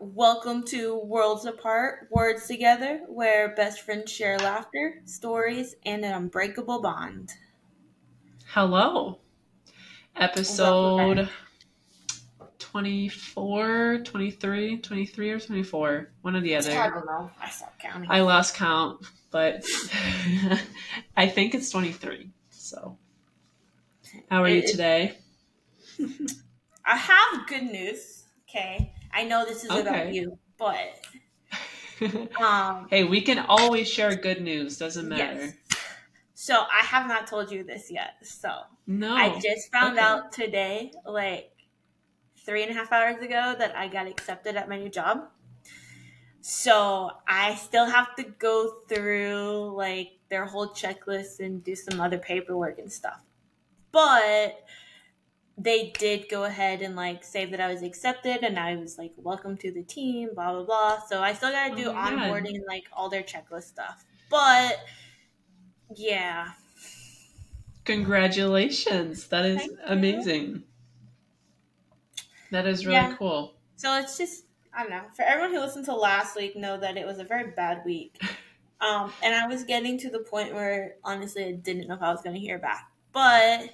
Welcome to Worlds Apart, Words Together, where best friends share laughter, stories, and an unbreakable bond. Hello. Welcome back. Episode 24, 23, 23 or 24. One or the I other. don't know. I stopped counting. I lost count, but I think it's 23. So, how are you It, today? I have good news. Okay, I know this is about Okay. you, but um, Hey, we can always share good news. Doesn't yes. matter. So I have not told you this yet. So I No. just found Okay. out today, like 3.5 hours ago, that I got accepted at my new job. So I still have to go through like their whole checklist and do some other paperwork and stuff. But they did go ahead and like say that I was accepted and I was like welcome to the team, blah blah blah. So I still gotta Oh do my God. onboarding and like all their checklist stuff. But yeah. Congratulations. That is Thank you. amazing. That is really Yeah. cool. So it's just I don't know. For everyone who listened to last week know that it was a very bad week. And I was getting to the point where honestly I didn't know if I was going to hear back, but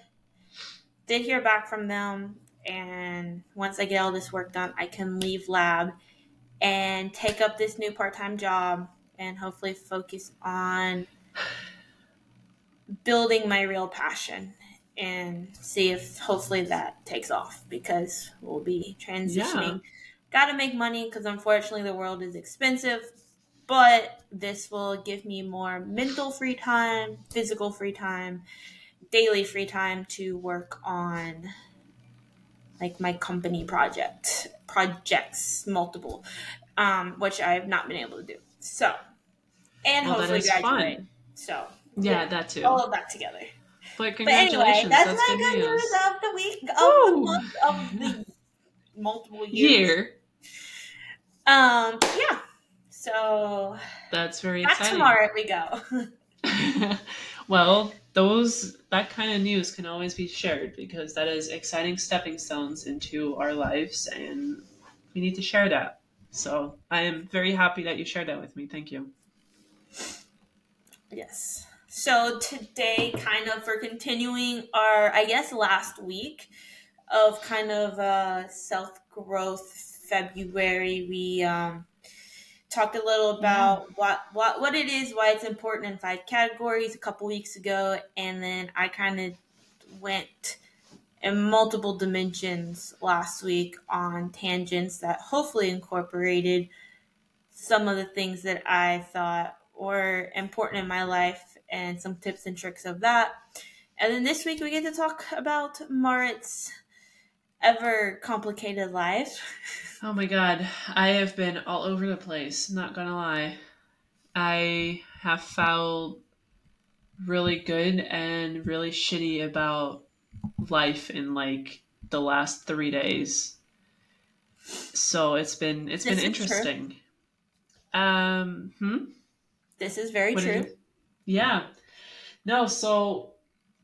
did hear back from them. And once I get all this work done, I can leave lab and take up this new part-time job and hopefully focus on building my real passion and see if hopefully that takes off because we'll be Yeah. transitioning. Got to make money because unfortunately the world is expensive, but this will give me more mental free time, physical free time, daily free time to work on like my company projects multiple, which I've not been able to do. So, and Well, that hopefully is graduate. fun. So, Yeah, that all too. of that together. But But anyway, congratulations. that's That's my good good news news. of the week, of the Woo! month, of the multiple years. Year. Yeah. So That's very back exciting. tomorrow we go. Well, that kind of news can always be shared because that is exciting stepping stones into our lives and we need to share that. So I am very happy that you shared that with me. Thank you. Yes. So today, kind of for continuing our, I guess, last week of kind of self growth February, we talked a little Yeah. about what it is, why it's important in 5 categories a couple weeks ago, and then I kind of went in multiple dimensions last week on tangents that hopefully incorporated some of the things that I thought were important in my life and some tips and tricks of that. And then this week we get to talk about Marit's ever complicated life. Oh my God. I have been all over the place. Not gonna lie. I have felt really good and really shitty about life in like the last 3 days. So it's been This is true. interesting. Hmm? This is very What did true. you? Yeah. No. So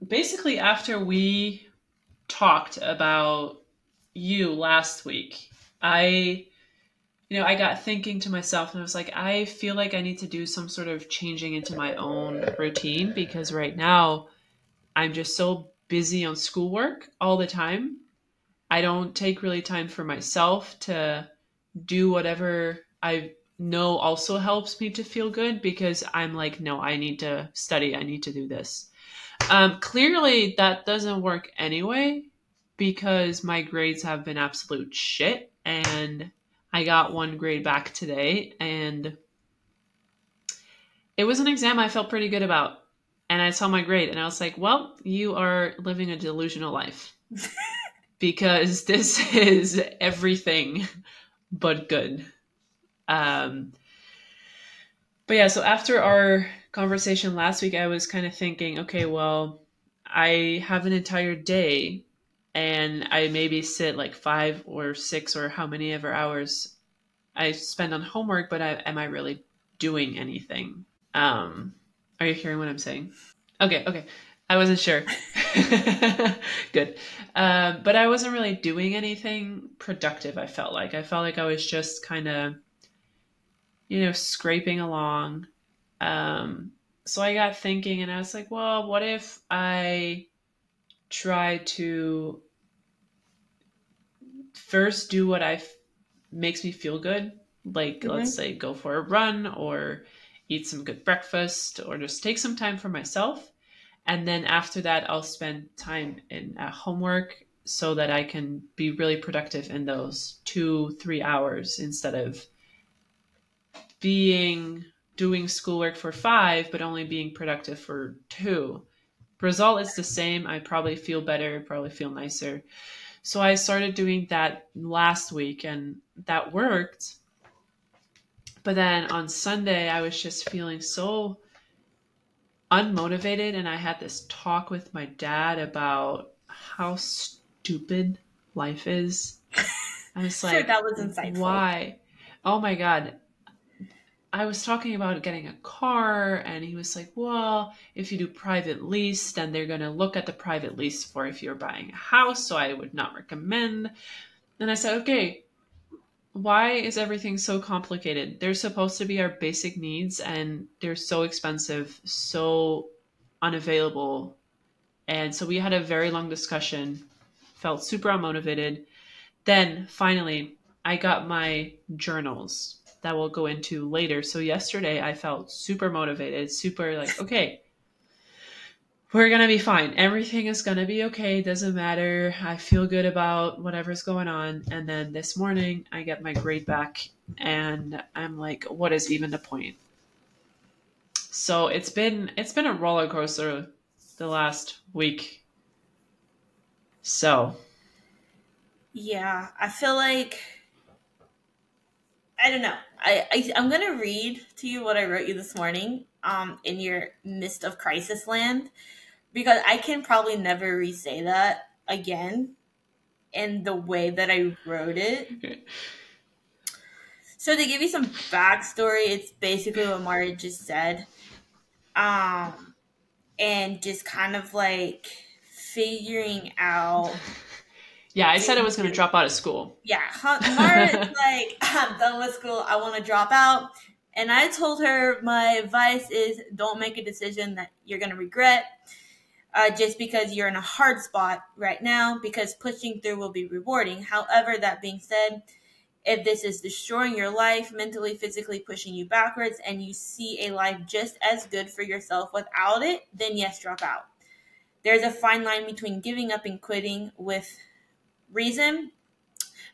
basically, after we talked about you last week, I got thinking to myself, and I was like, I feel like I need to do some sort of changing into my own routine because right now I'm just so busy on schoolwork all the time. I don't take really time for myself to do whatever I know also helps me to feel good because I'm like, no, I need to study. I need to do this. Clearly, that doesn't work anyway because my grades have been absolute shit. And I got one grade back today. And it was an exam I felt pretty good about. And I saw my grade and I was like, well, you are living a delusional life because this is everything but good. Um, But yeah, so after our conversation last week, I was kind of thinking, okay, well, I have an entire day and I maybe sit like 5 or 6 or how many ever hours I spend on homework, but am I really doing anything? Are you hearing what I'm saying? Okay, okay. I wasn't sure. Good. But I wasn't really doing anything productive, I felt like I was just kind of, scraping along. Um, so I got thinking and I was like, well, what if I try to first do makes me feel good? Like, let's Hmm. say go for a run or eat some good breakfast or just take some time for myself. And then after that, I'll spend time in homework so that I can be really productive in those 2, 3 hours instead of being doing schoolwork for 5, but only being productive for 2. Result is the same. I probably feel better, probably feel nicer. So I started doing that last week and that worked. But then on Sunday, I was just feeling so unmotivated. And I had this talk with my dad about how stupid life is. I was Sure, like, that was insightful. why? Oh my God. I was talking about getting a car, and he was like, well, if you do private lease, then they're going to look at the private lease for if you're buying a house. So I would not recommend. And I said, okay, why is everything so complicated? They're supposed to be our basic needs, and they're so expensive, so unavailable. And so we had a very long discussion, felt super unmotivated. Then finally, I got my journals that we'll go into later. So yesterday, I felt super motivated, super like, okay, we're going to be fine. Everything is going to be okay. Doesn't matter. I feel good about whatever's going on. And then this morning, I get my grade back, and I'm like, what is even the point? So it's been a roller coaster the last week. So Yeah, I feel like I don't know. I'm gonna read to you what I wrote you this morning. In your midst of crisis land, because I can probably never re-say that again in the way that I wrote it. So to give you some backstory, it's basically what Mara just said. Um, and just kind of like figuring out. yeah, I said I Do was going to drop out of school. Yeah, Mara is like, I'm done with school. I want to drop out. And I told her my advice is don't make a decision that you're going to regret just because you're in a hard spot right now, because pushing through will be rewarding. However, that being said, if this is destroying your life, mentally, physically pushing you backwards, and you see a life just as good for yourself without it, then yes, drop out. There's a fine line between giving up and quitting with reason.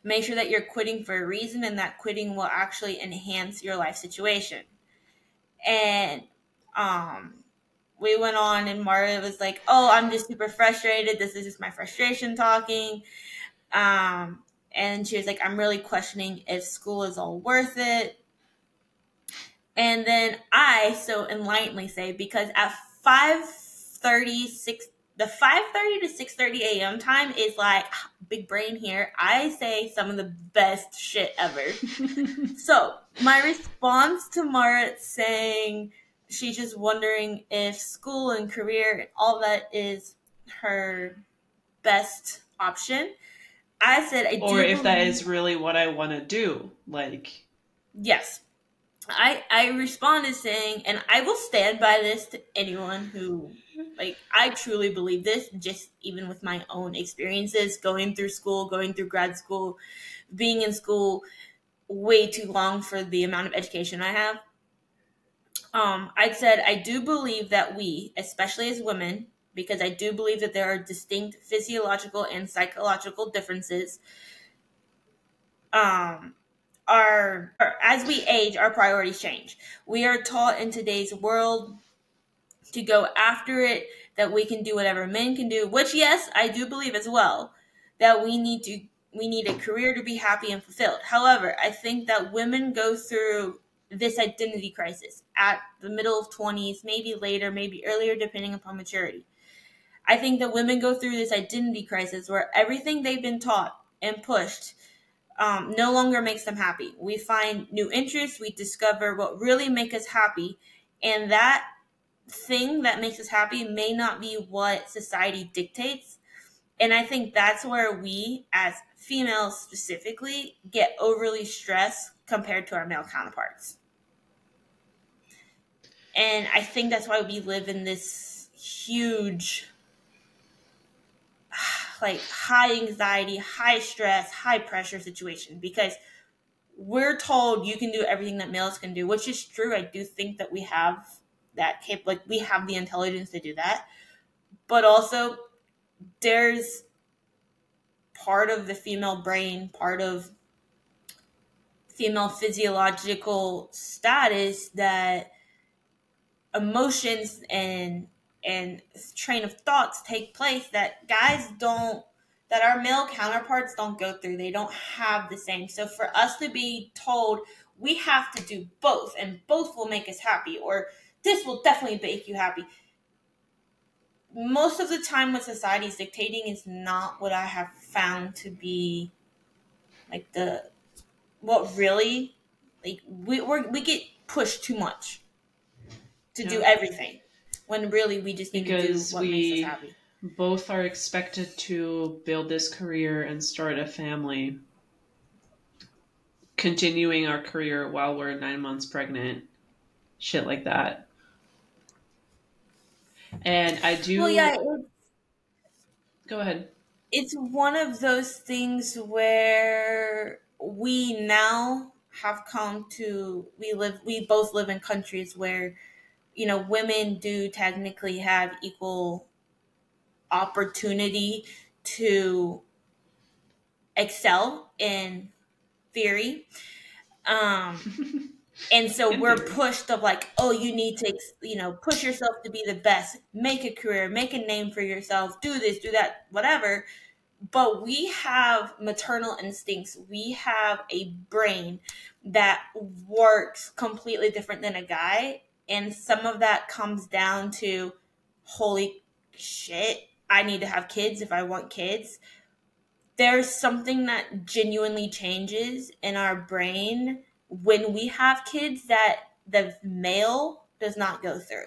Make sure that you're quitting for a reason and that quitting will actually enhance your life situation. And um, we went on, and Maria was like, "Oh, I'm just super frustrated. This is just my frustration talking." Um, and she was like, "I'm really questioning if school is all worth it." And then I so enlightenedly say, because at 5:36, the 5:30 to 6:30 a.m. time is like big brain here. I say some of the best shit ever. So my response to Mara saying she's just wondering if school and career and all that is her best option. I said I Or do if that believe is really what I want to do. Like, yes. I responded saying, and I will stand by this to anyone who, like, I truly believe this, just even with my own experiences, going through school, going through grad school, being in school way too long for the amount of education I have. I said, I do believe that we, especially as women, because I do believe that there are distinct physiological and psychological differences, um, as we age, our priorities change. We are taught in today's world to go after it, that we can do whatever men can do, which yes, I do believe as well, that we need a career to be happy and fulfilled. However, I think that women go through this identity crisis at the middle of 20s, maybe later, maybe earlier, depending upon maturity. I think that women go through this identity crisis where everything they've been taught and pushed no longer makes them happy. We find new interests, we discover what really make us happy, and that thing that makes us happy may not be what society dictates. And I think that's where we, as females specifically, get overly stressed compared to our male counterparts. And I think that's why we live in this huge, like, high anxiety, high stress, high pressure situation, because we're told you can do everything that males can do, which is true. I do think that we have like we have the intelligence to do that. But also, there's part of the female brain, part of female physiological status, that emotions and train of thoughts take place that guys don't, that our male counterparts don't go through. They don't have the same. So for us to be told we have to do both and both will make us happy, or this will definitely make you happy, most of the time what society is dictating is not what I have found to be like the what really, like we get pushed too much to do Yeah. everything, when really we just need to do Because what makes us we happy. both are expected to build this career and start a family, continuing our career while we're 9 months pregnant, shit like that. And I Well, yeah, do. Go ahead. it's one of those things where we now have come to, we both live in countries where, women do technically have equal opportunity to excel in theory. And so In we're theory. pushed of like, oh, you need to, push yourself to be the best, make a career, make a name for yourself, do this, do that, whatever. But we have maternal instincts. We have a brain that works completely different than a guy. And some of that comes down to, holy shit, I need to have kids if I want kids. There's something that genuinely changes in our brain when we have kids that the male does not go through.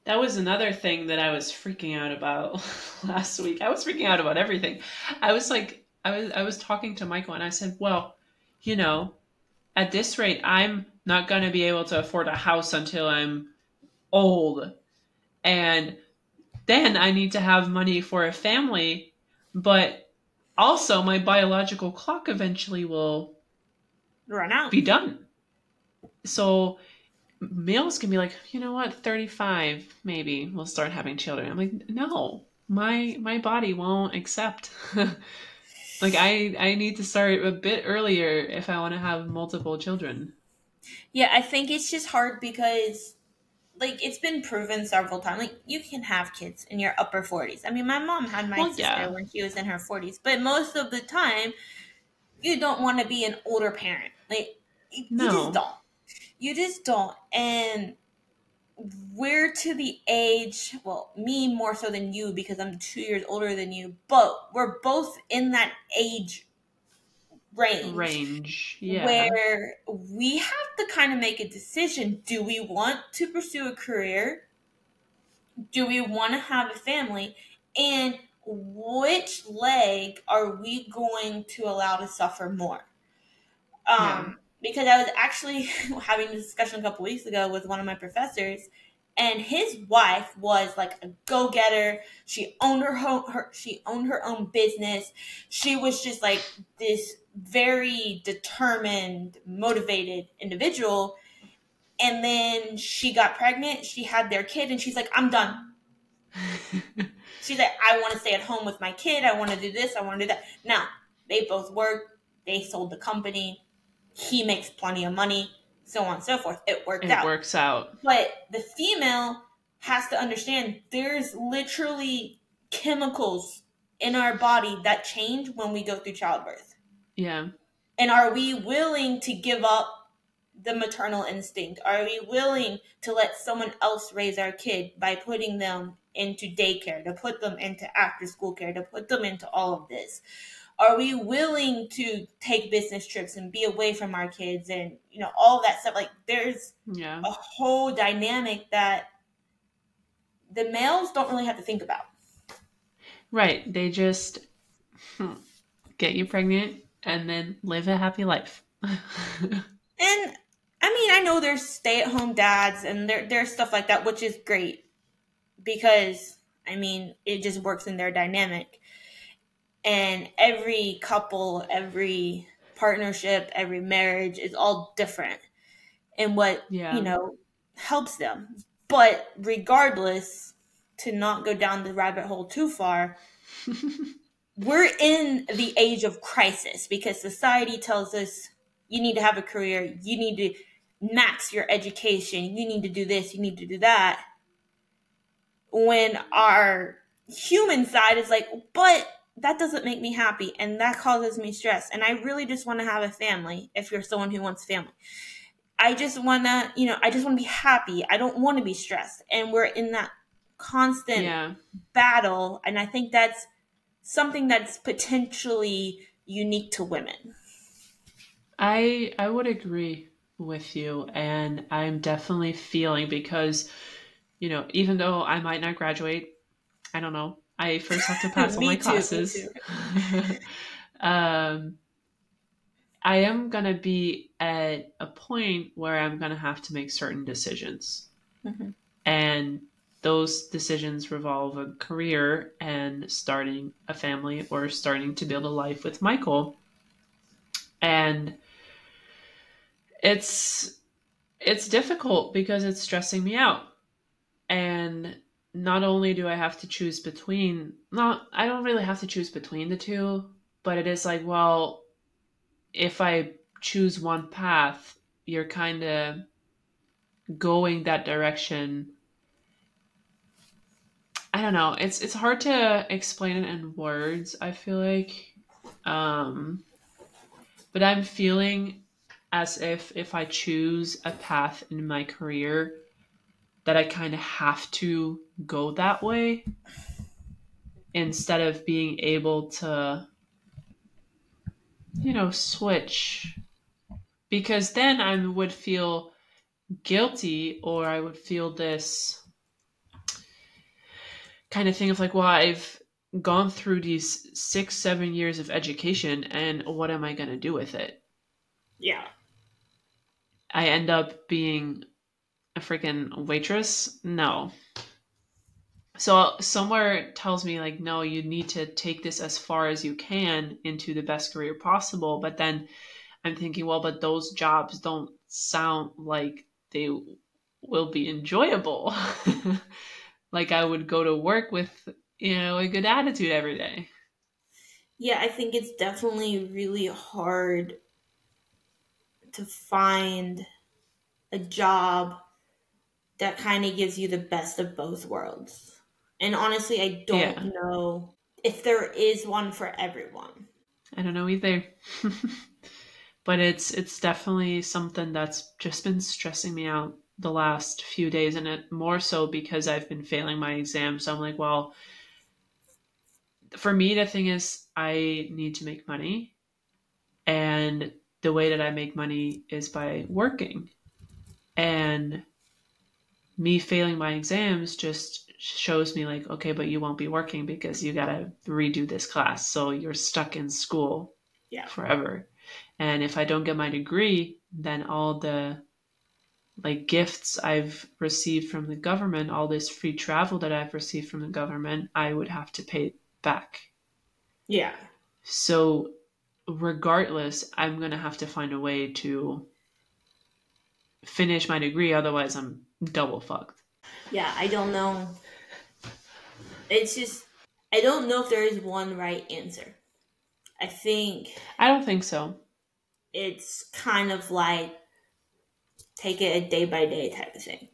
That was another thing that I was freaking out about last week. I was freaking out about everything. I was talking to Michael and I said, well, you know, at this rate, I'm not going to be able to afford a house until I'm old. And then I need to have money for a family. But also, my biological clock eventually will Run out. be done. So males can be like, you know what, 35 maybe we'll start having children. I'm like, no, my body won't accept. Like I need to start a bit earlier if I want to have multiple children. Yeah, I think it's just hard because, like, it's been proven several times. Like, you can have kids in your upper 40s. I mean, my mom had my Well, sister yeah. when she was in her 40s, but most of the time, you don't want to be an older parent. Like, you just No. don't. You just don't. And we're to the age, well, me more so than you because I'm 2 years older than you, but we're both in that age range Range. Yeah. where we have to kind of make a decision. Do we want to pursue a career? Do we want to have a family? And which leg are we going to allow to suffer more? Yeah. Because I was actually having a discussion a couple weeks ago with one of my professors, and his wife was like a go-getter. She owned she owned her own business. She was just like this very determined, motivated individual. And then she got pregnant. She had their kid, and she's like, "I'm done." She's like, "I want to stay at home with my kid. I want to do this. I want to do that." Now they both work. They sold the company. He makes plenty of money, so on and so forth. It worked It out. works out. But the female has to understand there's literally chemicals in our body that change when we go through childbirth. Yeah. And are we willing to give up the maternal instinct? Are we willing to let someone else raise our kid by putting them into daycare, to put them into after school care, to put them into all of this? Are we willing to take business trips and be away from our kids and all of that stuff? Like, there's Yeah. a whole dynamic that the males don't really have to think about. Right. They just get you pregnant and then live a happy life. And I mean, I know there's stay-at-home dads and there's stuff like that, which is great because I mean, it just works in their dynamic. And every couple, every partnership, every marriage is all different in what, Yeah. helps them. But regardless, to not go down the rabbit hole too far, we're in the age of crisis because society tells us you need to have a career, you need to max your education, you need to do this, you need to do that. When our human side is like, but that doesn't make me happy and that causes me stress. And I really just want to have a family if you're someone who wants family. I just want to, I just want to be happy. I don't want to be stressed. And we're in that constant Yeah. battle. And I think that's something that's potentially unique to women. I would agree with you, and I'm definitely feeling because, even though I might not graduate, I don't know. I first have to pass all my Me too. Me classes. too. um, I am gonna be at a point where I'm gonna have to make certain decisions, Mm-hmm. and those decisions revolve a career and starting a family or starting to build a life with Michael. And it's it's difficult because it's stressing me out. And not only do I have to choose between, not, I don't really have to choose between the two, but it is like, well, if I choose one path, you're kind of going that direction. I don't know. It's hard to explain it in words, I feel like. Um, but I'm feeling as if I choose a path in my career, that I kind of have to go that way instead of being able to, switch. Because then I would feel guilty, or I would feel this kind of thing of like, well, I've gone through these 6, 7 years of education, and what am I going to do with it? Yeah. I end up being a freaking waitress? No. So somewhere tells me like, no, you need to take this as far as you can into the best career possible. But then I'm thinking, well, but those jobs don't sound like they will be enjoyable. Like I would go to work with, a good attitude every day. Yeah, I think it's definitely really hard to find a job that kind of gives you the best of both worlds. And honestly, I Yeah, don't know if there is one for everyone. I don't know either. But it's definitely something that's just been stressing me out the last few days, and it more so because I've been failing my exams. So I'm like, well, for me the thing is I need to make money, and the way that I make money is by working. And me failing my exams just shows me like, okay, but you won't be working because you got to redo this class. So you're stuck in school Yeah. forever. And if I don't get my degree, then all the like gifts I've received from the government, all this free travel that I've received from the government, I would have to pay back. Yeah. So regardless, I'm going to have to find a way to finish my degree. Otherwise, I'm double fucked. Yeah, I don't know. It's just, I don't know if there is one right answer. I think I don't think so. it's kind of like take it a day by day type of thing.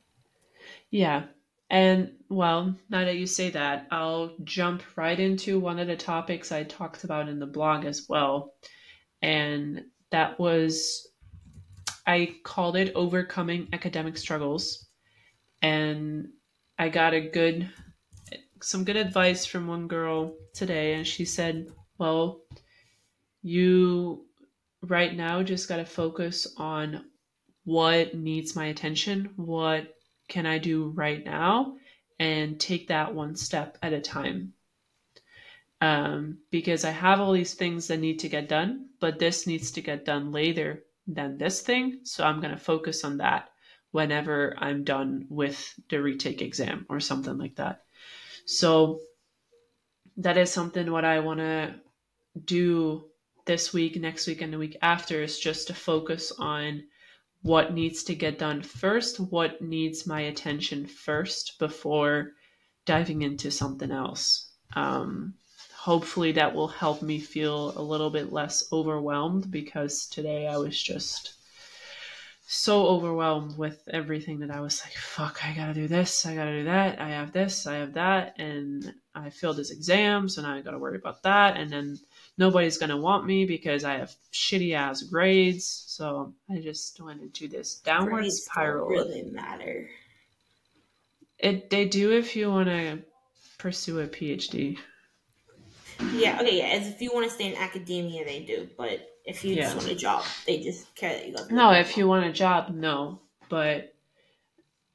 Yeah. And well, now that you say that, I'll jump right into one of the topics I talked about in the blog as well. And that was, I called it Overcoming Academic Struggles. And I got some good advice from one girl today. And she said, well, you right now just got to focus on what needs my attention, what can I do right now, and take that one step at a time. Because I have all these things that need to get done, but this needs to get done later than this thing. So I'm going to focus on that whenever I'm done with the retake exam or something like that. So that is something what I want to do this week, next week, and the week after, is just to focus on what needs to get done first, what needs my attention first before diving into something else. Hopefully that will help me feel a little bit less overwhelmed, because today I was just so overwhelmed with everything that I was like, fuck, I gotta do this, I gotta do that, I have this, I have that, and I failed this exam, so now I gotta worry about that, and then nobody's gonna want me because I have shitty ass grades. So I just went into this downward Grades don't spiral of really matter. it. They do if you want to pursue a PhD. Yeah, okay, yeah. As if you want to stay in academia, they do. But if you just Yeah. want a job, they just care that you got the No, if diploma. you want a job, no. But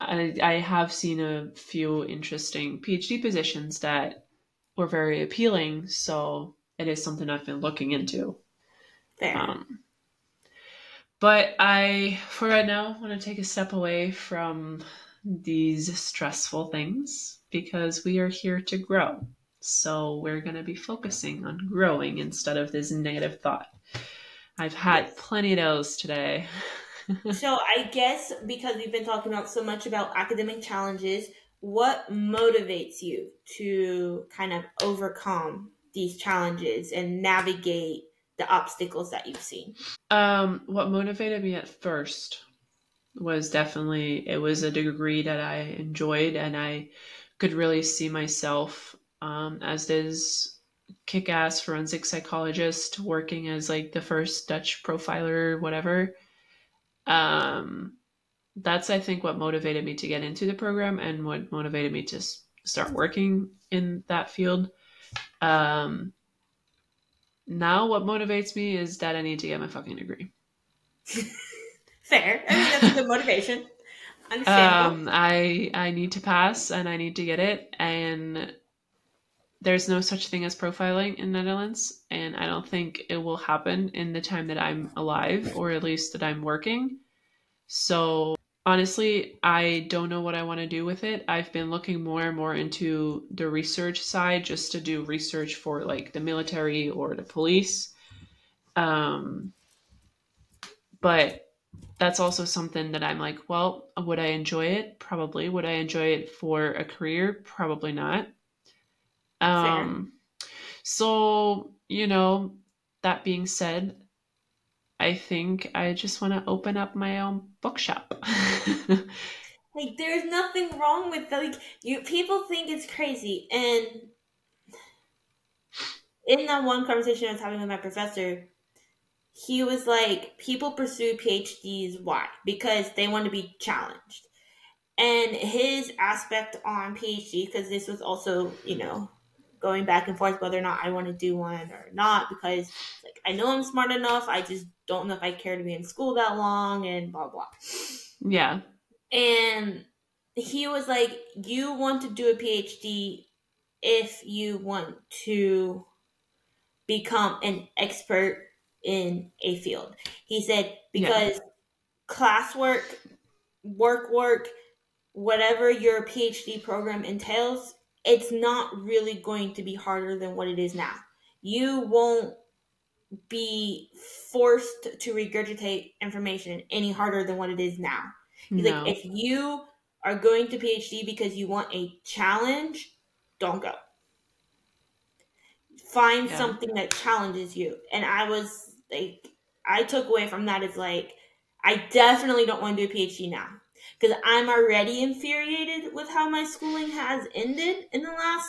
I have seen a few interesting PhD positions that were very appealing. So it is something I've been looking into. Fair. Um, but I, for right now, want to take a step away from these stressful things because we are here to grow. So we're going to be focusing on growing instead of this negative thought. I've had Yes. plenty of those today. So I guess because we've been talking about so much about academic challenges, what motivates you to kind of overcome these challenges and navigate the obstacles that you've seen? What motivated me at first was definitely it was a degree that I enjoyed, and I could really see myself as this kick-ass forensic psychologist working as like the first Dutch profiler, whatever. Um, that's I think what motivated me to get into the program and what motivated me to start working in that field. Um, Now what motivates me is that I need to get my fucking degree. Fair. I mean, that's a good motivation. Understandable. I need to pass and I need to get it, and there's no such thing as profiling in Netherlands, and I don't think it will happen in the time that I'm alive, or at least that I'm working. So honestly, I don't know what I want to do with it. I've been looking more and more into the research side, just to do research for like the military or the police. Um, but that's also something that I'm like, well, would I enjoy it? Probably. Would I enjoy it for a career? Probably not. Fair. Um, so, that being said, I think I just want to open up my own bookshop. Like, there's nothing wrong with that. Like, you people think it's crazy, and in that one conversation I was having with my professor, he was like, people pursue PhDs. Why? Because they want to be challenged. And his aspect on PhD, because this was also, going back and forth whether or not I want to do one or not, because like I know I'm smart enough, I just don't know if I care to be in school that long and blah blah. Yeah. And he was like, you want to do a PhD if you want to become an expert in a field. He said, Yeah. because classwork, work, whatever your PhD program entails, it's not really going to be harder than what it is now. You won't be forced to regurgitate information any harder than what it is now. He's like, No. if you are going to PhD because you want a challenge, don't go. Find Yeah. something that challenges you. And I was like, I took away from that is like, I definitely don't want to do a PhD now because I'm already infuriated with how my schooling has ended in the last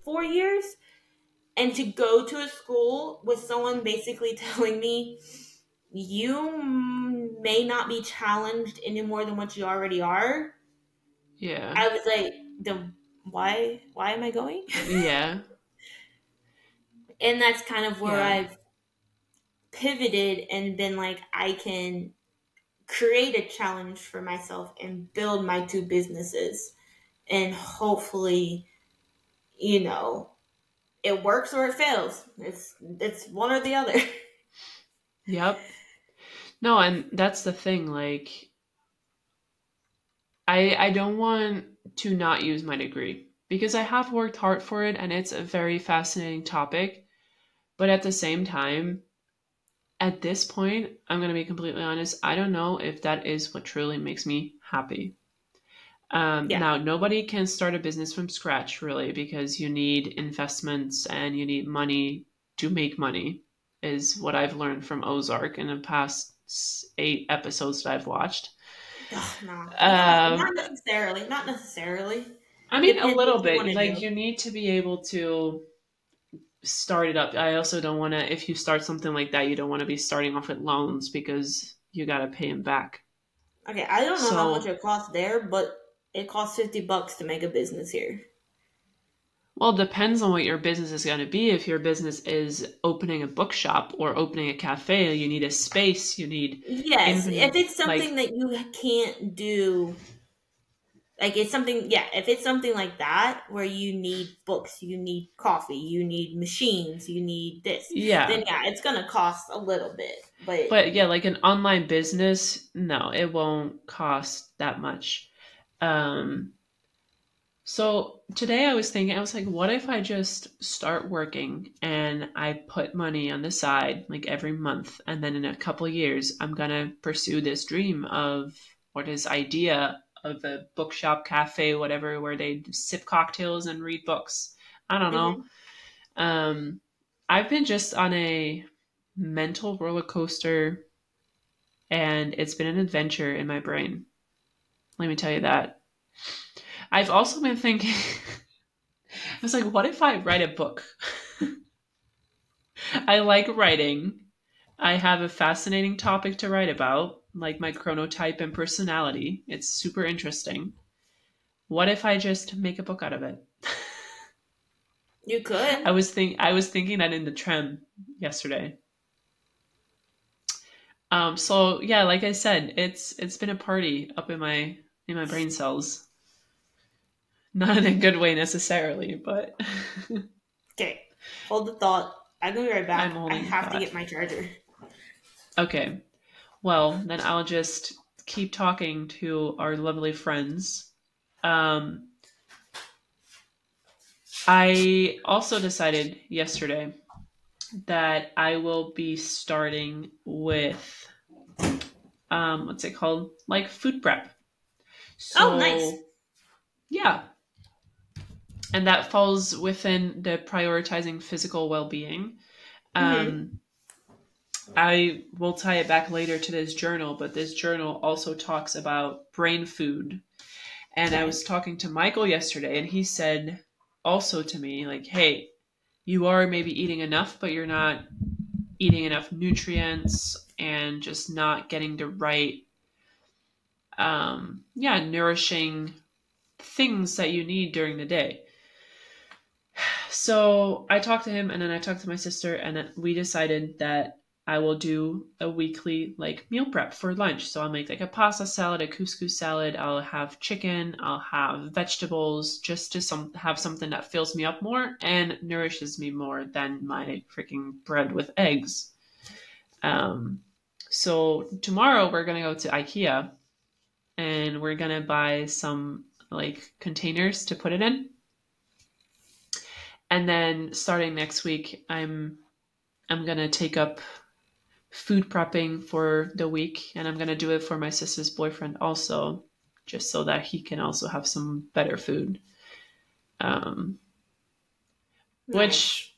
4 years. And to go to a school with someone basically telling me you may not be challenged any more than what you already are, Yeah. I was like, the why am I going? Yeah. And that's kind of where Yeah. I've pivoted and been like, I can create a challenge for myself and build my two businesses and hopefully, you know, it works or it fails. It's one or the other. Yep. No, and that's the thing. Like, I don't want to not use my degree because I have worked hard for it and it's a very fascinating topic. But at the same time, at this point, I'm going to be completely honest. I don't know if that is what truly makes me happy. Yeah. Now, nobody can start a business from scratch, really, because you need investments and you need money to make money, is what I've learned from Ozark in the past 8 episodes that I've watched. Ugh, no, you don't. Um, Not necessarily. Not necessarily. I It mean, a depends what little you bit. want to Like, do. you need to be able to start it up. I also don't want to, if you start something like that, you don't want to be starting off with loans because you got to pay them back. Okay, I don't know how much So, it costs there, but it costs $50 to make a business here. well, it depends on what your business is going to be. If your business is opening a bookshop or opening a cafe, you need a space, you need Yes, if even it's something like, that you can't do, like it's something, yeah, if it's something like that where you need books, you need coffee, you need machines, you need this, then yeah. yeah, it's gonna cost a little bit. But But yeah, like an online business, no, it won't cost that much. Um, So today I was thinking, I was like, what if I just start working and I put money on the side like every month, and then in a couple years, I'm gonna pursue this dream of or this idea of a bookshop, cafe, whatever, where they sip cocktails and read books. I don't know. mhm. Um, I've been just on a mental roller coaster, and it's been an adventure in my brain. Let me tell you that. I've also been thinking. I was like, what if I write a book? I like writing. I have a fascinating topic to write about, like my chronotype and personality. It's super interesting. What if I just make a book out of it? You could. I was thinking that in the tram yesterday. So yeah, like I said, it's been a party up in my brain cells. Not in a good way necessarily, but Okay, hold the thought. I'm gonna be right I'm back. I holding the have to thought. get my charger. Okay. Well, then I'll just keep talking to our lovely friends. Um, I also decided yesterday that I will be starting with what's it called? Like food prep. Oh, nice. So yeah, and that falls within the prioritizing physical well-being. Mm-hmm. Um, I will tie it back later to this journal, but this journal also talks about brain food. And I Okay. was talking to Michael yesterday, and he said also to me, like, hey, you are maybe eating enough, but you're not eating enough nutrients and just not getting the right, yeah, nourishing things that you need during the day. So I talked to him, and then I talked to my sister, and then we decided that I will do a weekly like meal prep for lunch. So I'll make like a pasta salad, a couscous salad. I'll have chicken. I'll have vegetables, just to have something that fills me up more and nourishes me more than my freaking bread with eggs. Um, so tomorrow we're gonna go to IKEA and we're gonna buy some like containers to put it in. And then starting next week, I'm gonna take up food prepping for the week, and I'm gonna do it for my sister's boyfriend also, just so that he can also have some better food. Um, Nice. which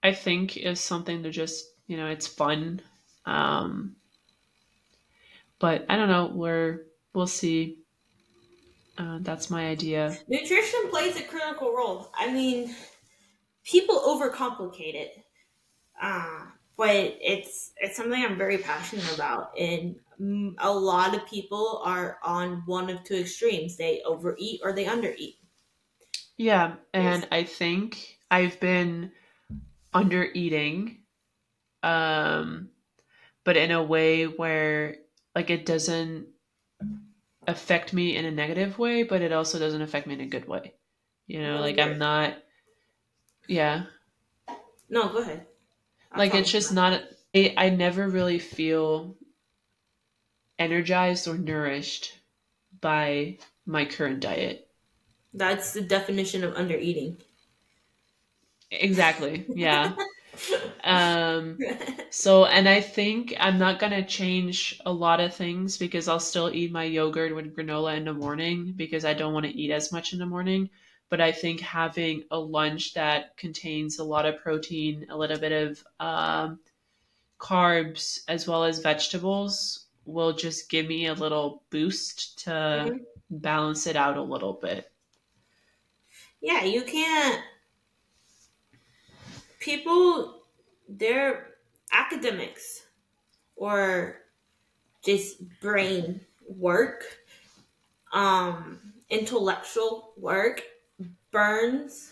I think is something to just it's fun. Um, but I don't know. We'll see. That's my idea. Nutrition plays a critical role. I mean, people overcomplicate it, but it's something I'm very passionate about, and a lot of people are on one of two extremes: they overeat or they undereat. Yeah, There's and I think I've been under eating, um, but in a way where like it doesn't. affect me in a negative way, but it also doesn't affect me in a good way. You know, Well, like I'm not, yeah, no, go ahead. I'll like talk it's about just not, I never really feel energized or nourished by my current diet. That's the definition of under eating. Exactly. Yeah. So, and I think I'm not going to change a lot of things because I'll still eat my yogurt with granola in the morning because I don't want to eat as much in the morning. But I think having a lunch that contains a lot of protein, a little bit of carbs, as well as vegetables will just give me a little boost to Mhm. balance it out a little bit. Yeah, you can't. People, they're academics or just brain work, intellectual work burns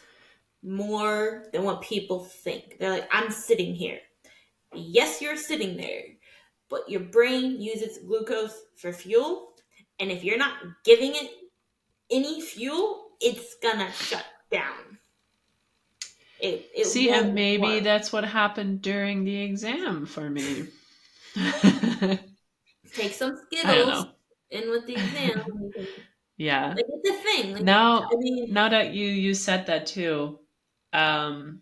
more than what people think. They're like, I'm sitting here. Yes, you're sitting there, but your brain uses glucose for fuel. And if you're not giving it any fuel, it's gonna shut down. It See, and won't maybe work. that's what happened during the exam for me. I Take some don't Skittles know. in with the exam. Yeah. Like it's a thing. Like I Now, mean, now that you said that too, um,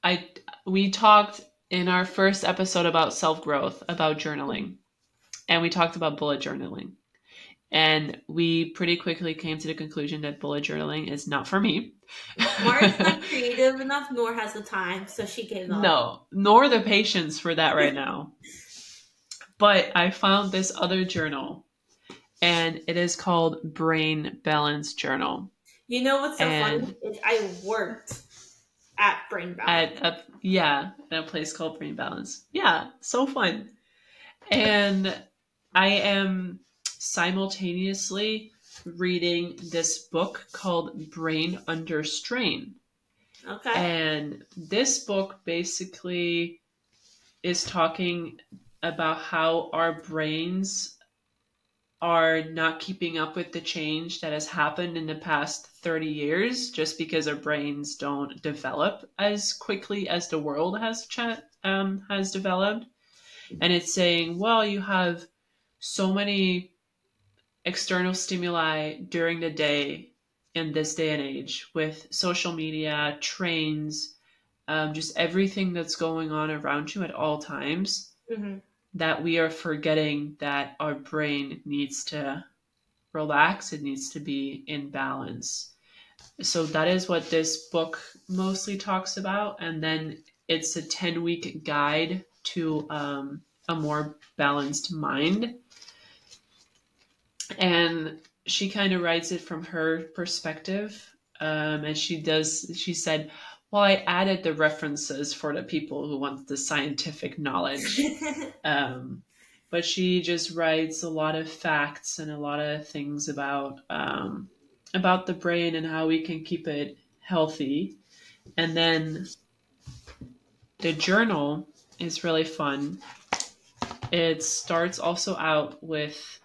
I we talked in our first episode about self growth, about journaling, and we talked about bullet journaling, and we pretty quickly came to the conclusion that bullet journaling is not for me. Mark's not creative enough, nor has the time, so she gave up. No, nor the patience for that right now. But I found this other journal, and it is called Brain Balance Journal. You know what's so funny? And Is I worked at Brain Balance. at a place called Brain Balance. Yeah, so fun. And I am simultaneously reading this book called Brain Under Strain. Okay. And this book basically is talking about how our brains are not keeping up with the change that has happened in the past 30 years just because our brains don't develop as quickly as the world has developed. And it's saying, well, you have so many external stimuli during the day in this day and age with social media, trains, just everything that's going on around you at all times, Mm-hmm. that we are forgetting that our brain needs to relax, it needs to be in balance. So that is what this book mostly talks about. And then it's a 10-week guide to a more balanced mind. And she kind of writes it from her perspective. And she said, well, I added the references for the people who want the scientific knowledge. But she just writes a lot of facts and a lot of things about the brain and how we can keep it healthy. And then the journal is really fun. It starts also out with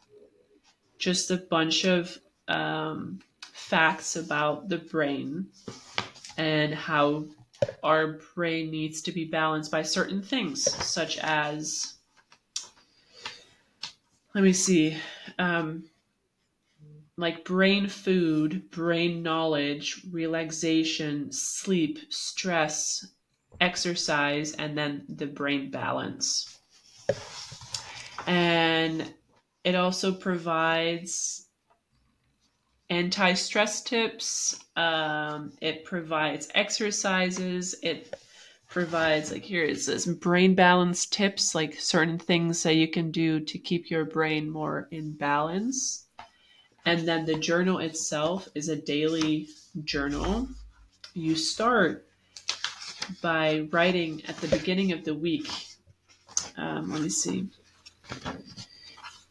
just a bunch of facts about the brain and how our brain needs to be balanced by certain things, such as, let me see, like brain food, brain knowledge, relaxation, sleep, stress, exercise, and then the brain balance. And it also provides anti-stress tips. It provides exercises. It provides, like, here it says brain balance tips, like certain things that you can do to keep your brain more in balance. And then the journal itself is a daily journal. You start by writing at the beginning of the week. Let me see.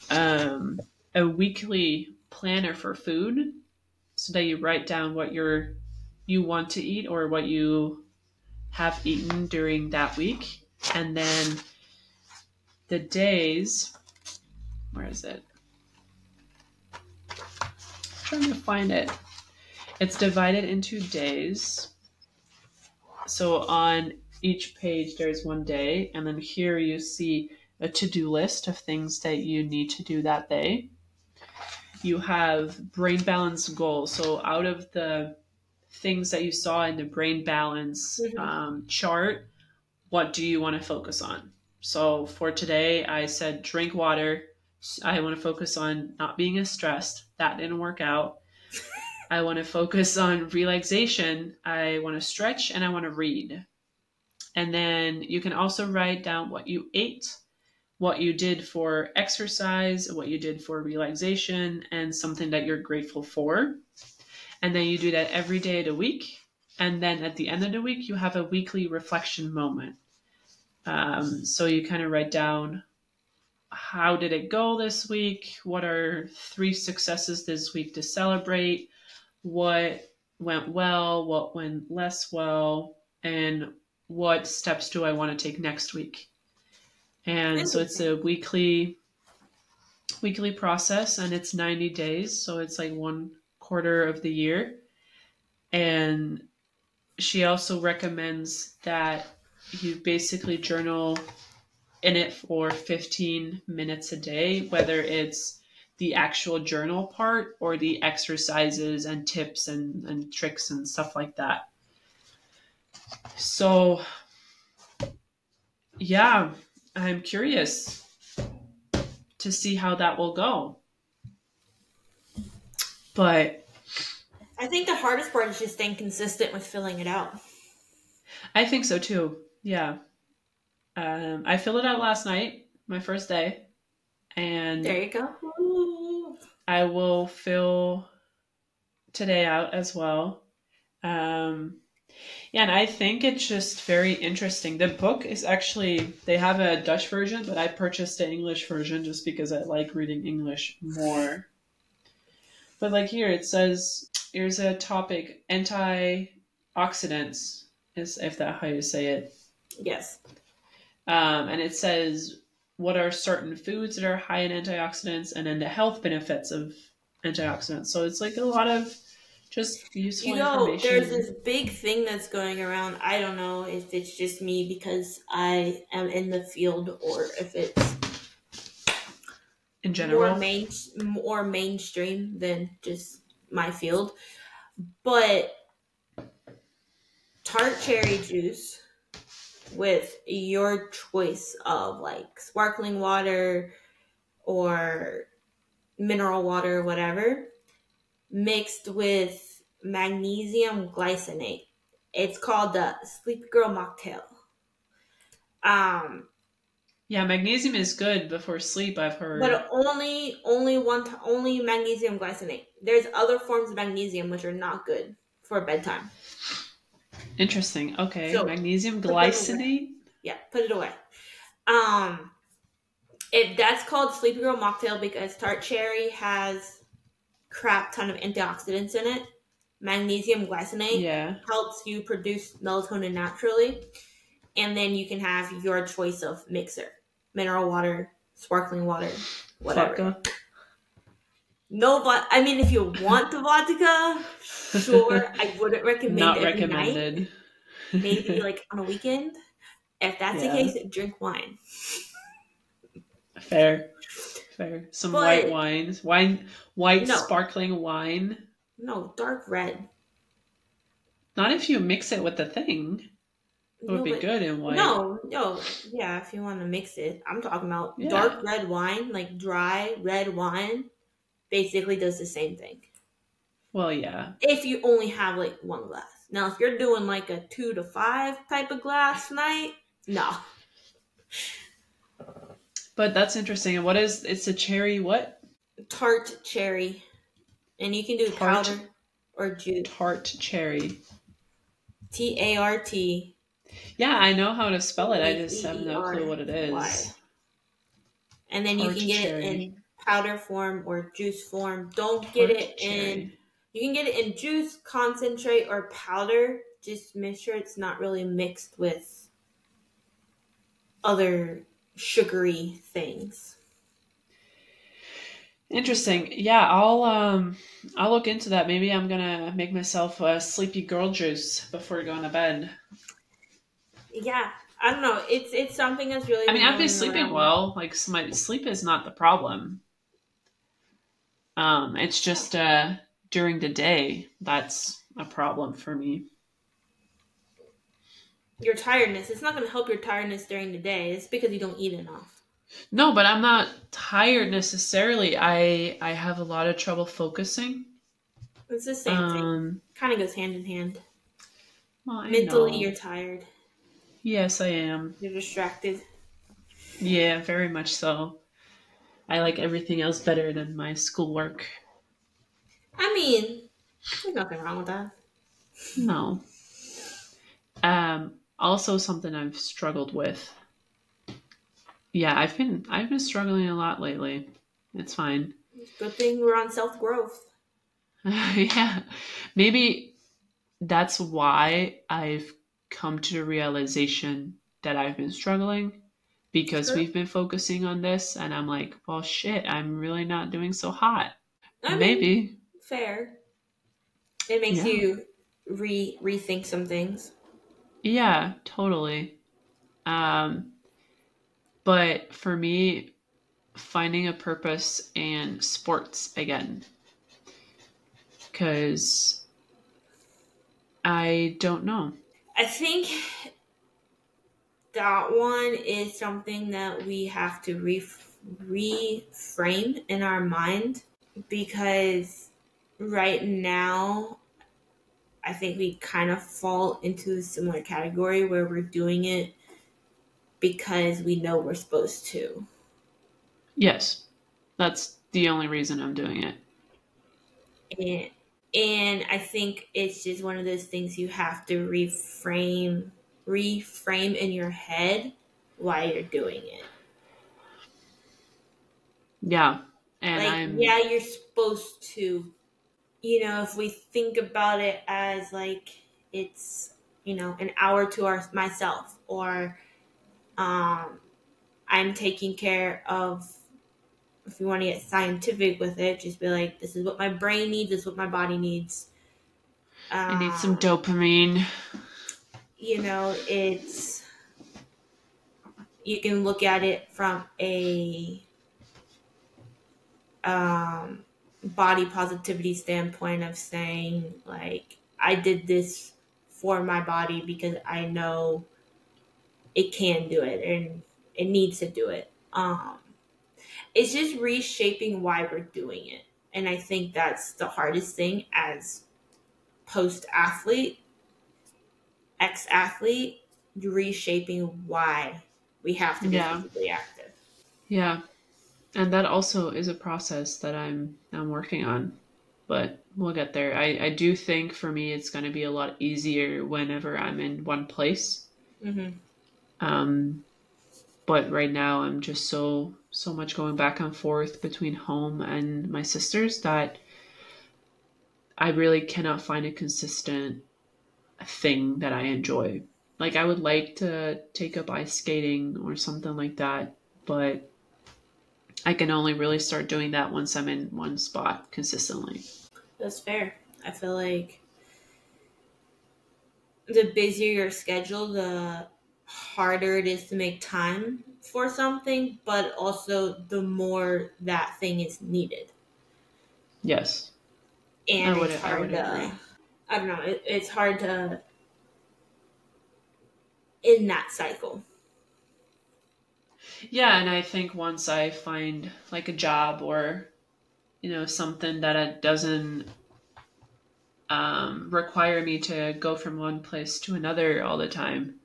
A weekly planner for food, so that you write down what you want to eat or what you have eaten during that week, and then the days. Where is it? trying to find it. It's divided into days. So on each page, there's one day. And then here you see a to-do list of things that you need to do that day. You have brain balance goals. So out of the things that you saw in the brain balance chart, what do you want to focus on? So for today, I said drink water. I want to focus on not being as stressed. That didn't work out. I want to focus on relaxation. I want to stretch and I want to read. And then you can also write down what you ate, what you did for exercise, what you did for relaxation, and something that you're grateful for. And then you do that every day of the week. And then at the end of the week, you have a weekly reflection moment. So you kind of write down, how did it go this week? What are 3 successes this week to celebrate? What went well? What went less well? And what steps do I want to take next week? And so it's a weekly process, and it's 90 days. So it's like 1/4 of the year. And she also recommends that you basically journal in it for 15 minutes a day, whether it's the actual journal part or the exercises and tips and tricks and stuff like that. So, yeah, I'm curious to see how that will go. But I think the hardest part is just staying consistent with filling it out. I think so too. Yeah. I filled it out last night, my first day. And there you go. Ooh. I will fill today out as well. Yeah, and I think it's just very interesting. The book is actually, they have a Dutch version, but I purchased the English version just because I like reading English more. But like here, it says, here's a topic, antioxidants, is if that's how you say it. Yes. And it says, what are certain foods that are high in antioxidants, and then the health benefits of antioxidants. So it's like a lot of just useful information. There's this big thing that's going around. I don't know if it's just me because I am in the field, or if it's in general more mainstream than just my field. But tart cherry juice with your choice of like sparkling water or mineral water, whatever, mixed with magnesium glycinate. It's called the Sleep Girl mocktail. Yeah, magnesium is good before sleep, I've heard. But only magnesium glycinate. There's other forms of magnesium which are not good for bedtime. Interesting. Okay, so, magnesium glycinate? Yeah, put it away. If that's called Sleepy Girl mocktail because tart cherry has crap ton of antioxidants in it. Magnesium glycinate helps you produce melatonin naturally. And then you can have your choice of mixer. Mineral water, sparkling water, whatever. Vodka. No, but I mean, if you want the vodka, sure. I wouldn't recommend Not every recommended. Night. Maybe like on a weekend. If that's the case, drink wine. Fair. Some white wines. White sparkling wine. No, dark red. Not if you mix it with the thing. It would be good in white. No. Yeah, if you want to mix it. I'm talking about dark red wine, like dry red wine, basically does the same thing. Well, yeah. If you only have like one glass. Now, if you're doing like a 2 to 5 type of glass night, no. But that's interesting. And it's a cherry what? Tart cherry. And you can do powder or juice. Tart cherry. TART. Yeah, I know how to spell it. I just have no clue what it is. And then you can get it in powder form or juice form. Don't get it in... You can get it in juice, concentrate, or powder. Just make sure it's not really mixed with other sugary things. Interesting. Yeah, I'll look into that. Maybe I'm gonna make myself a sleepy girl juice before going to bed. Yeah, I don't know. It's something that's really I mean, been I've been going sleeping around. well. Like my sleep is not the problem. It's Yeah. just during the day that's a problem for me. Your tiredness. It's not going to help your tiredness during the day. It's because you don't eat enough. No, but I'm not tired necessarily. I have a lot of trouble focusing. It's the same thing. Um, Kind of goes hand in hand. well, I Mentally, know. you're tired. Yes, I am. You're distracted. Yeah, very much so. I like everything else better than my schoolwork. I mean, there's nothing wrong with that. No. Also something I've struggled with. Yeah, I've been struggling a lot lately. It's fine. Good thing we're on self growth. Yeah. Maybe that's why I've come to the realization that I've been struggling because True. we've been focusing on this and I'm like, well shit, I'm really not doing so hot. I mean, Maybe. fair. It makes Yeah. you rethink some things. Yeah, totally. Um, but for me, finding a purpose in sports again, because I don't know. I think that one is something that we have to reframe in our mind because right now I think we kind of fall into a similar category where we're doing it because we know we're supposed to. Yes, that's the only reason I'm doing it. And, and I think it's just one of those things you have to reframe in your head why you're doing it. Yeah, and Like, I'm yeah, you're supposed to, if we think about it as like it's, an hour to myself, or um, I'm taking care of, if you want to get scientific with it, just be like, this is what my brain needs, this is what my body needs. I need some Um, dopamine. it's, you can look at it from a um, body positivity standpoint of saying, like, I did this for my body because I know it can do it and it needs to do it. It's just reshaping why we're doing it. And I think that's the hardest thing as post athlete, ex athlete, reshaping why we have to be Yeah, physically active. yeah, and that also is a process that I'm working on, but we'll get there. I do think for me it's going to be a lot easier whenever I'm in one place. Mm-hmm. Um, but right now I'm just so much going back and forth between home and my sisters that I really cannot find a consistent thing that I enjoy. Like I would like to take up ice skating or something like that, but I can only really start doing that once I'm in one spot consistently. That's fair. I feel like the busier your schedule, the harder it is to make time for something, but also the more that thing is needed. Yes, And it's I hard would to, agree. I don't know, it's hard to in that cycle. Yeah, and I think once I find like a job or something that it doesn't require me to go from one place to another all the time,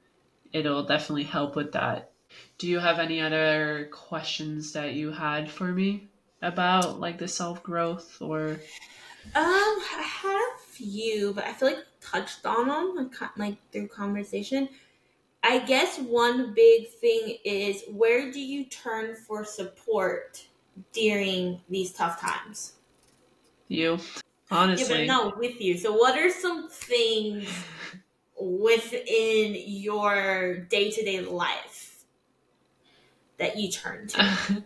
it'll definitely help with that. Do you have any other questions that you had for me about like the self growth or? I had a few, but I feel like we touched on them like through conversation. I guess one big thing is, where do you turn for support during these tough times? You? Yeah, but Honestly. no, with you. So, what are some things within your day to day life that you turn to?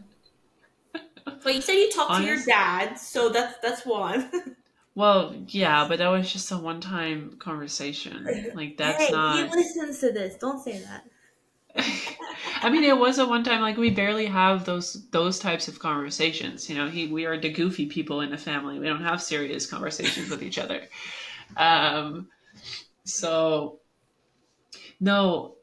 But you said you talked to your Honest. dad, so that's one. Well, yeah, but that was just a one-time conversation. Like that's Hey, he not. listens to this. Don't say that. I mean, it was a one time. Like we barely have those types of conversations. We are the goofy people in the family. We don't have serious conversations with each other. Um, so no,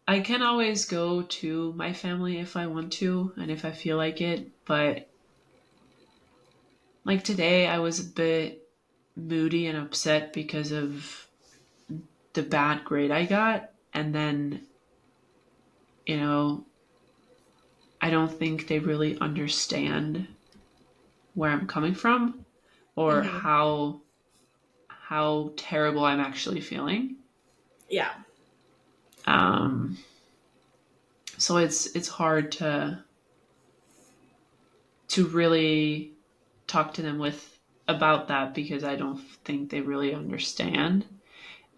I can always go to my family if I want to and if I feel like it. But like today, I was a bit moody and upset because of the bad grade I got, and then you know I don't think they really understand where I'm coming from or Hmm. how terrible I'm actually feeling. Yeah. Um, so it's hard to really talk to them with about that because I don't think they really understand.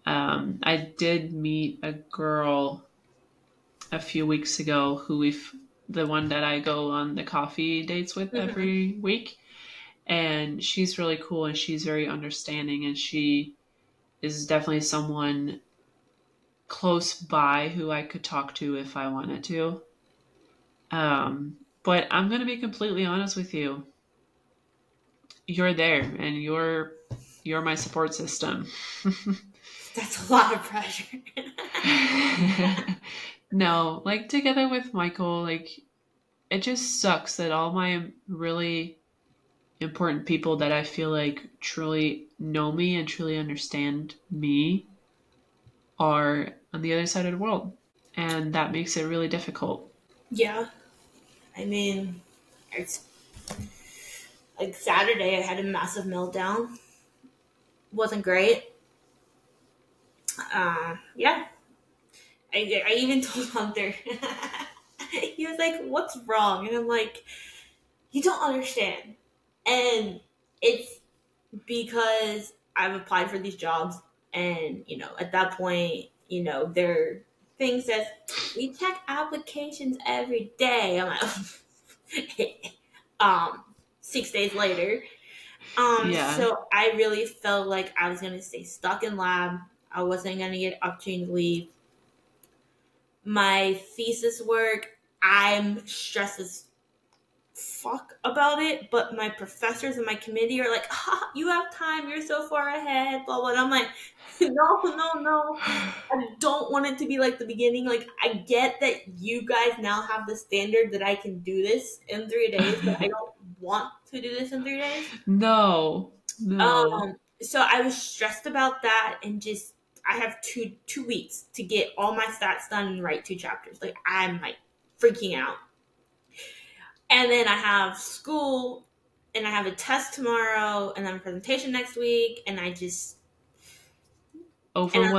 I did meet a girl a few weeks ago who the one that I go on the coffee dates with Hmm. every week, and she's really cool and she's very understanding and she is definitely someone close by who I could talk to if I wanted to. But I'm going to be completely honest with you. You're there and you're my support system. That's a lot of pressure. No, like together with Michael, like it just sucks that all my really important people that I feel like truly know me and truly understand me are on the other side of the world. And that makes it really difficult. Yeah. I mean, it's like Saturday, I had a massive meltdown. Wasn't great. Yeah. I even told Hunter. He was like, "What's wrong?" And I'm like, "You don't understand." And it's because I've applied for these jobs, and at that point, there are things that we check applications every day. I'm like, 6 days later. Yeah. So I really felt like I was gonna stay stuck in lab. I wasn't gonna get opportunity to leave. My thesis work, I'm stressed as fuck about it, but my professors and my committee are like, you have time, you're so far ahead, blah blah. And I'm like, no, no, no. I don't want it to be like the beginning. Like, I get that you guys now have the standard that I can do this in 3 days, but I don't want to do this in 3 days. No. No. So I was stressed about that, and just I have two weeks to get all my stats done and write 2 chapters. Like, I'm like freaking out. And then I have school, and I have a test tomorrow, and then a presentation next week, and I was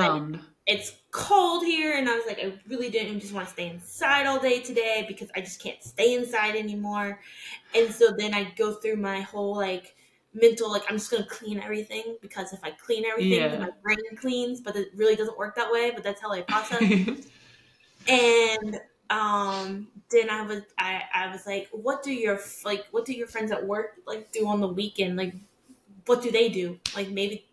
like, Overwhelmed. it's cold here, and I was like, I really didn't just want to stay inside all day today because I just can't stay inside anymore. And so then I go through my whole like mental, like, I'm just gonna clean everything, because if I clean everything, then my Yeah. brain cleans, but it really doesn't work that way. But that's how I process. And then I was like, what do your friends at work like do on the weekend? Like, what do they do? Like, maybe,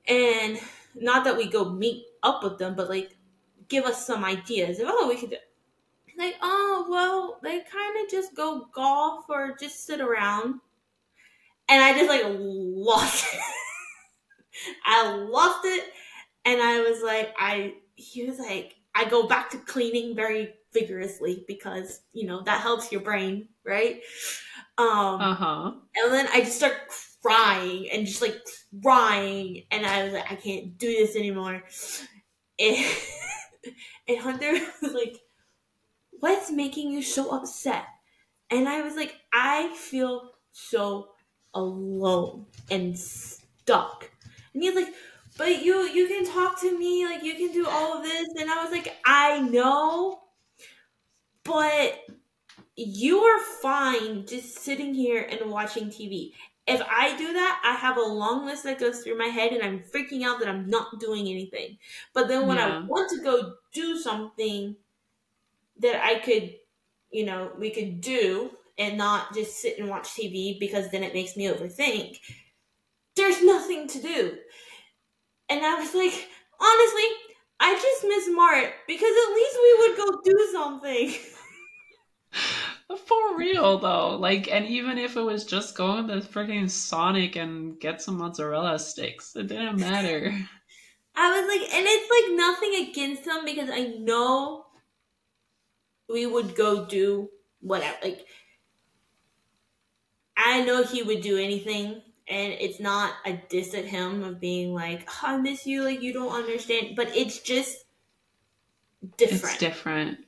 and not that we go meet up with them, but like give us some ideas of, oh, we could do, like, oh, well, they kind of just go golf or just sit around. And I just like lost it. I lost it. And I was like, he was like, I go back to cleaning very vigorously because, that helps your brain, right? Um, Uh-huh. and then I just start crying and just like crying. And I was like, I can't do this anymore. And, and Hunter was like, what's making you so upset? And I was like, I feel so alone and stuck. And he's like, but you can talk to me, like, you can do all of this. And I was like, I know, but you are fine just sitting here and watching TV. If I do that, I have a long list that goes through my head, and I'm freaking out that I'm not doing anything. But then when I Yeah. want to go do something that I could we could do and not just sit and watch TV because then it makes me overthink. There's nothing to do. And I was like, honestly, I just miss Mart because at least we would go do something. For real though, like, and even if it was just going to freaking Sonic and get some mozzarella sticks, it didn't matter. I was like, and it's like nothing against him because I know we would go do whatever. Like, I know he would do anything, and it's not a diss at him of being like, oh, I miss you, like, you don't understand. But it's just It's different. different.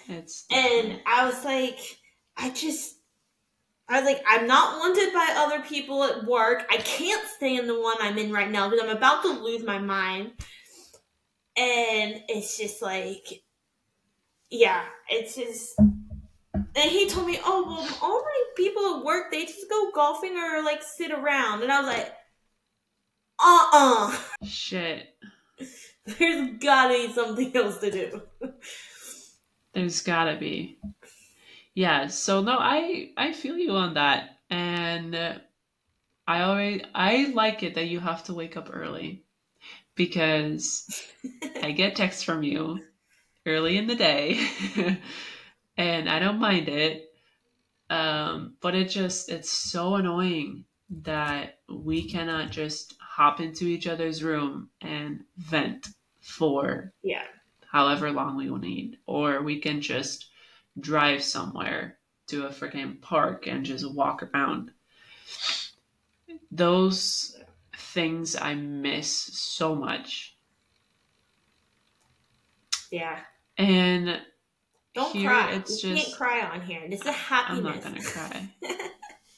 It's And different. I was like, I just I was like, I'm not wanted by other people at work. I can't stay in the one I'm in right now because I'm about to lose my mind. And it's just like, yeah, it's just. And he told me, oh, well, all my people at work, they just go golfing or like sit around. And I was like, Shit. there's gotta be something else to do. There's gotta be. Yeah, so no, I feel you on that. And I like it that you have to wake up early because I get texts from you early in the day and I don't mind it. But it's so annoying that we cannot just hop into each other's room and vent for Yeah. however long we will need, or we can just drive somewhere to a freaking park and just walk around. Those things I miss so much. Yeah. And Don't here cry. it's You can't just, cry on here. This is a I'm not happiness. gonna cry.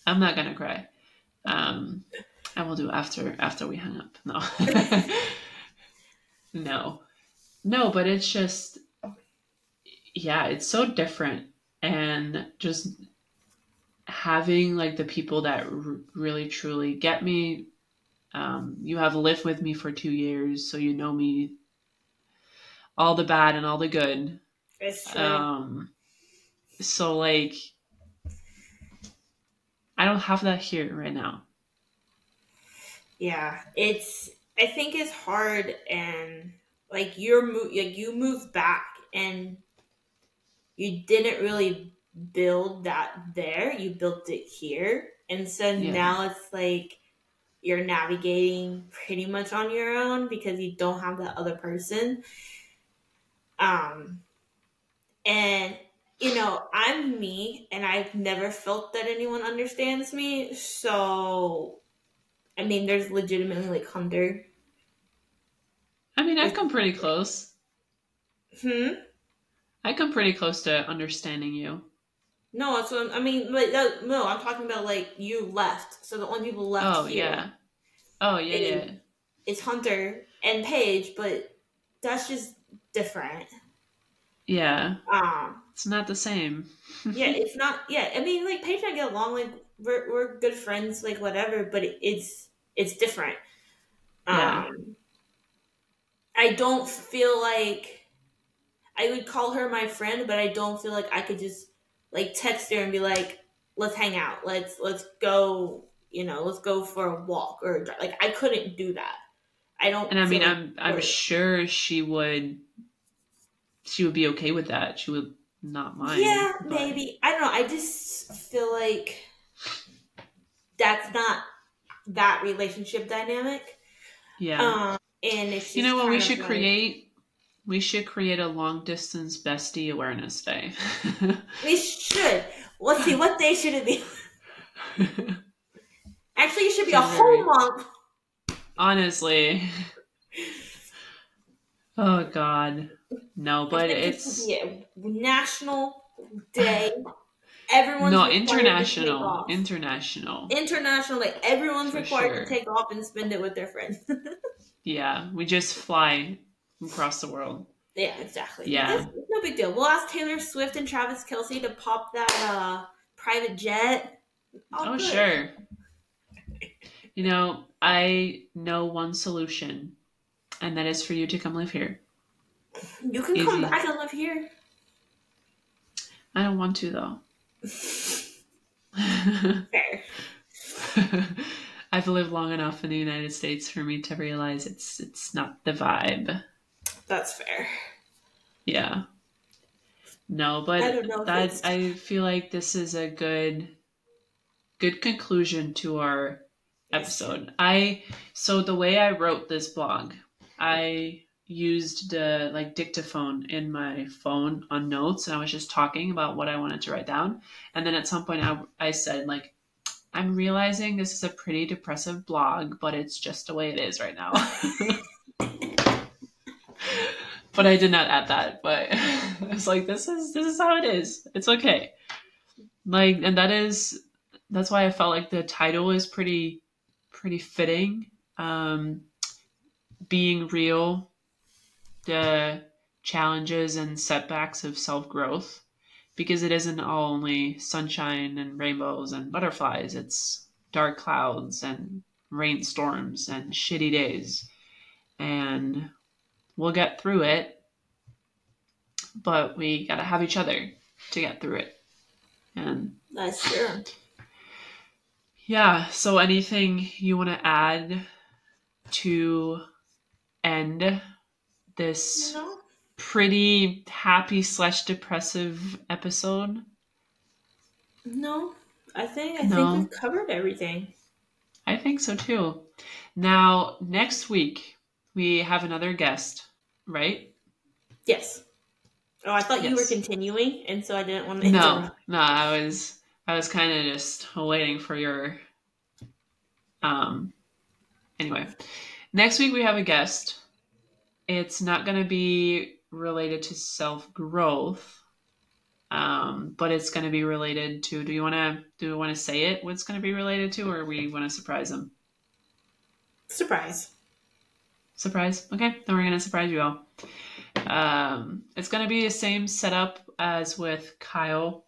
I'm not gonna cry. Um, I will do after we hang up. No, no, no. But it's just, yeah, it's so different, and just having like the people that really truly get me. You have lived with me for 2 years, so you know me, all the bad and all the good. It's true. Um, so like, I don't have that here right now. Yeah. I think it's hard and like like you moved back and you didn't really build that there. You built it here. And so Yeah, now it's like you're navigating pretty much on your own because you don't have that other person. Um, and I'm me, and I've never felt that anyone understands me. So, I mean, there's legitimately like Hunter. I mean, I've come pretty close. Hmm. I come pretty close to understanding you. No, that's what I mean. But no, I'm talking about like you left. So the only people left Oh here yeah. Oh yeah, is yeah. Hunter and Paige, but that's just different. Yeah. Um, It's not the same. yeah, it's not. Yeah, I mean, like Paige and I get along. Like we're good friends, like whatever. But it's different. Yeah. Um, I don't feel like I would call her my friend, but I don't feel like I could just like text her and be like, "Let's hang out. Let's go. Let's go for a walk." Or like I couldn't do that. I And don't I feel mean, like I'm sure she would be okay with that. She would not mind, yeah, but maybe. I don't know. I just feel like that's not that relationship dynamic. yeah. And it's You know just what we kind of should like create? We should create a long distance bestie awareness day. we should. Let's see, what day should it be? Actually, it should be a whole January. month. Honestly. Oh God. No, I but think it should be it's a national day. Everyone's no required to take international. off. International. International day. Everyone's For required to sure. take off and spend it with their friends. Yeah. We just fly across the world. Yeah, exactly. It's Yeah. no big deal. We'll ask Taylor Swift and Travis Kelsey to pop that private jet. All Oh good. sure. You know, I know one solution, and that is for you to come live here. You can come Easy. back and live here. I don't want to though. Fair. I've lived long enough in the United States for me to realize it's not the vibe. That's fair. Yeah. No, but I don't know if that it's... I feel like this is a good conclusion to our episode. So the way I wrote this blog, I used the like dictaphone in my phone on notes, and I was just talking about what I wanted to write down. And then at some point I said like, I'm realizing this is a pretty depressive blog, but it's just the way it is right now. But I did not add that, but I was like, this is how it is. It's okay. Like, and that's why I felt like the title is pretty fitting. Being real, the challenges and setbacks of self-growth, because it isn't all only sunshine and rainbows and butterflies. It's dark clouds and rainstorms and shitty days. And we'll get through it, but we gotta have each other to get through it. And That's true. Yeah, so anything you want to add to end this No. pretty happy / depressive episode? No. I think No. we've covered everything. I think so too. Now, next week, we have another guest, right? Yes. Oh, I thought you were Yes. continuing, and so I didn't want to interrupt. No, I was kind of just waiting for your anyway. Next week we have a guest. It's not going to be related to self-growth. But it's going to be related to, do we want to say it what it's going to be related to, or we want to surprise them? Surprise. Surprise? Okay, then we're going to surprise you all. It's going to be the same setup as with Kyle,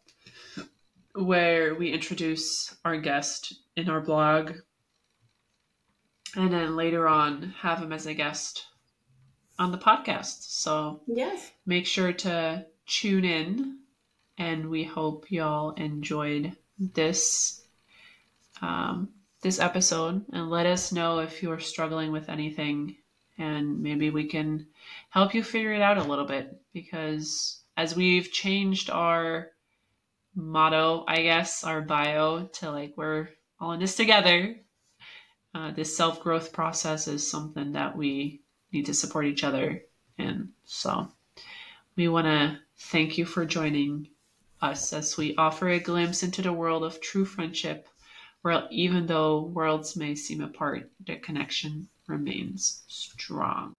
where we introduce our guest in our blog, and then later on have him as a guest on the podcast. So Yes. make sure to tune in, and we hope y'all enjoyed this this episode, and let us know if you're struggling with anything, and maybe we can help you figure it out a little bit, because as we've changed our motto, I guess, our bio to like, we're all in this together, this self-growth process is something that we need to support each other in. So we want to thank you for joining us as we offer a glimpse into the world of true friendship, where even though worlds may seem apart, the connection remains strong.